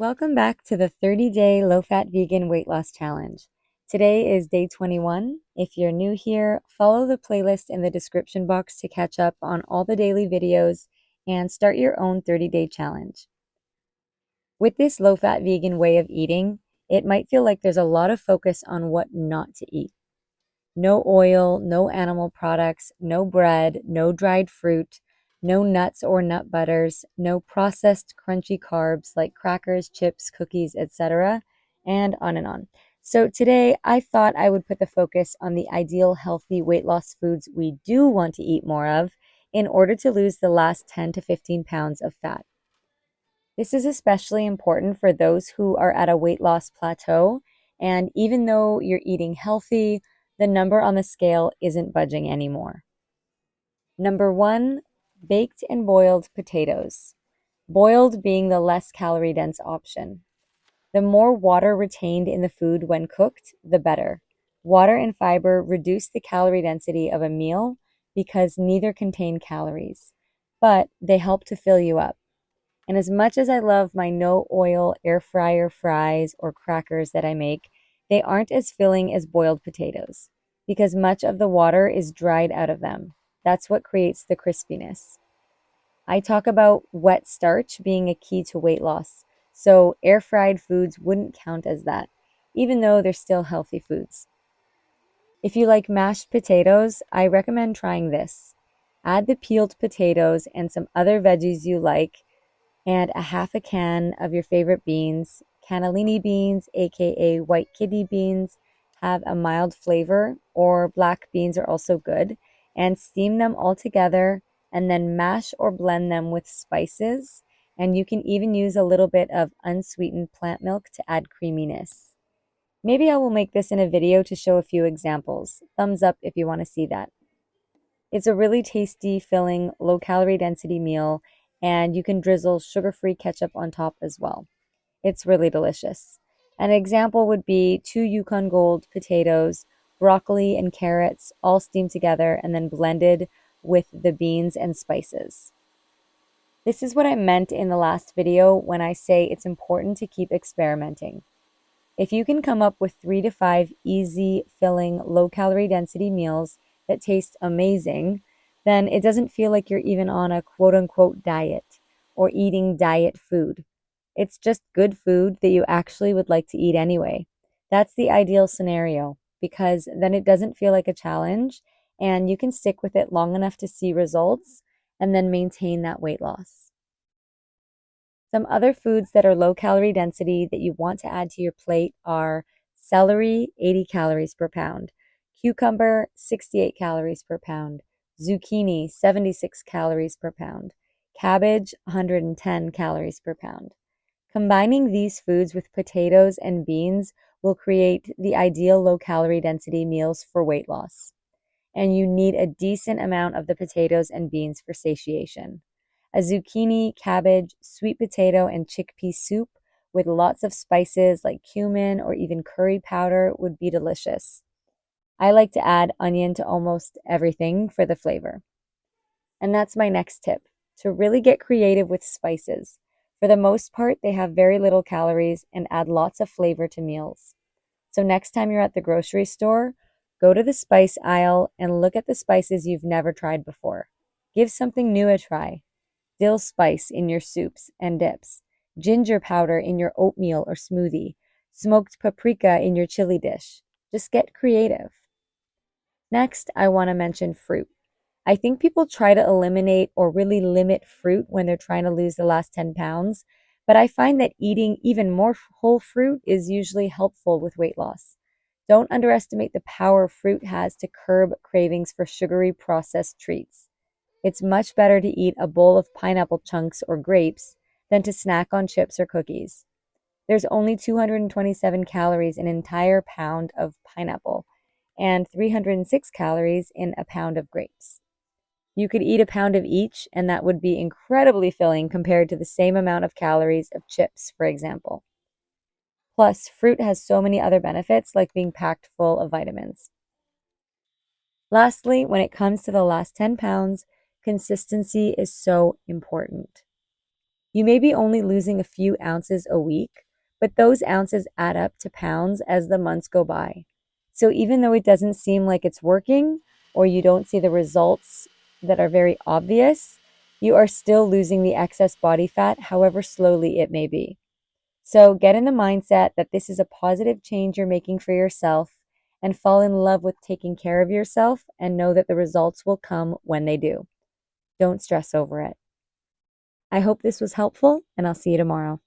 Welcome back to the 30-day low-fat vegan weight loss challenge. Today is day 21. If you're new here, follow the playlist in the description box to catch up on all the daily videos and start your own 30-day challenge. With this low-fat vegan way of eating, it might feel like there's a lot of focus on what not to eat. No oil, no animal products, no bread, no dried fruit, no nuts or nut butters, no processed crunchy carbs like crackers, chips, cookies, etc., and on and on. So today I thought I would put the focus on the ideal healthy weight loss foods we do want to eat more of in order to lose the last 10 to 15 pounds of fat. This is especially important for those who are at a weight loss plateau, and even though you're eating healthy, the number on the scale isn't budging anymore. Number 1, baked and boiled potatoes. Boiled being the less calorie dense option. The more water retained in the food when cooked, the better. Water and fiber reduce the calorie density of a meal because neither contain calories, but they help to fill you up. And as much as I love my no oil air fryer fries or crackers that I make, they aren't as filling as boiled potatoes because much of the water is dried out of them. That's what creates the crispiness. I talk about wet starch being a key to weight loss, so air fried foods wouldn't count as that, even though they're still healthy foods. If you like mashed potatoes, I recommend trying this. Add the peeled potatoes and some other veggies you like and a half a can of your favorite beans. Cannellini beans, aka white kidney beans, have a mild flavor, or black beans are also good, and steam them all together and then mash or blend them with spices. And you can even use a little bit of unsweetened plant milk to add creaminess. Maybe I will make this in a video to show a few examples. Thumbs up if you want to see that. It's a really tasty, filling, low-calorie density meal, and you can drizzle sugar-free ketchup on top as well. It's really delicious. An example would be 2 Yukon Gold potatoes, broccoli, and carrots all steamed together and then blended with the beans and spices. This is what I meant in the last video when I say it's important to keep experimenting. If you can come up with 3 to 5 easy, filling, low-calorie density meals that taste amazing, then it doesn't feel like you're even on a quote-unquote diet or eating diet food. It's just good food that you actually would like to eat anyway. That's the ideal scenario because then it doesn't feel like a challenge and you can stick with it long enough to see results and then maintain that weight loss. Some other foods that are low calorie density that you want to add to your plate are celery, 80 calories per pound, cucumber, 68 calories per pound, zucchini, 76 calories per pound, cabbage, 110 calories per pound. Combining these foods with potatoes and beans will create the ideal low calorie density meals for weight loss. And you need a decent amount of the potatoes and beans for satiation. A zucchini, cabbage, sweet potato, and chickpea soup with lots of spices like cumin or even curry powder would be delicious. I like to add onion to almost everything for the flavor. And that's my next tip, to really get creative with spices. For the most part, they have very little calories and add lots of flavor to meals. So next time you're at the grocery store, go to the spice aisle and look at the spices you've never tried before. Give something new a try. Dill spice in your soups and dips, ginger powder in your oatmeal or smoothie, smoked paprika in your chili dish. Just get creative. Next, I want to mention fruit. I think people try to eliminate or really limit fruit when they're trying to lose the last 10 pounds, but I find that eating even more whole fruit is usually helpful with weight loss. Don't underestimate the power fruit has to curb cravings for sugary processed treats. It's much better to eat a bowl of pineapple chunks or grapes than to snack on chips or cookies. There's only 227 calories in an entire pound of pineapple and 306 calories in a pound of grapes. You could eat a pound of each, and that would be incredibly filling compared to the same amount of calories of chips, for example. Plus, fruit has so many other benefits, like being packed full of vitamins. Lastly, when it comes to the last 10 pounds, consistency is so important. You may be only losing a few ounces a week, but those ounces add up to pounds as the months go by. So even though it doesn't seem like it's working or you don't see the results that are very obvious, you are still losing the excess body fat, however slowly it may be. So get in the mindset that this is a positive change you're making for yourself and fall in love with taking care of yourself and know that the results will come when they do. Don't stress over it. I hope this was helpful, and I'll see you tomorrow.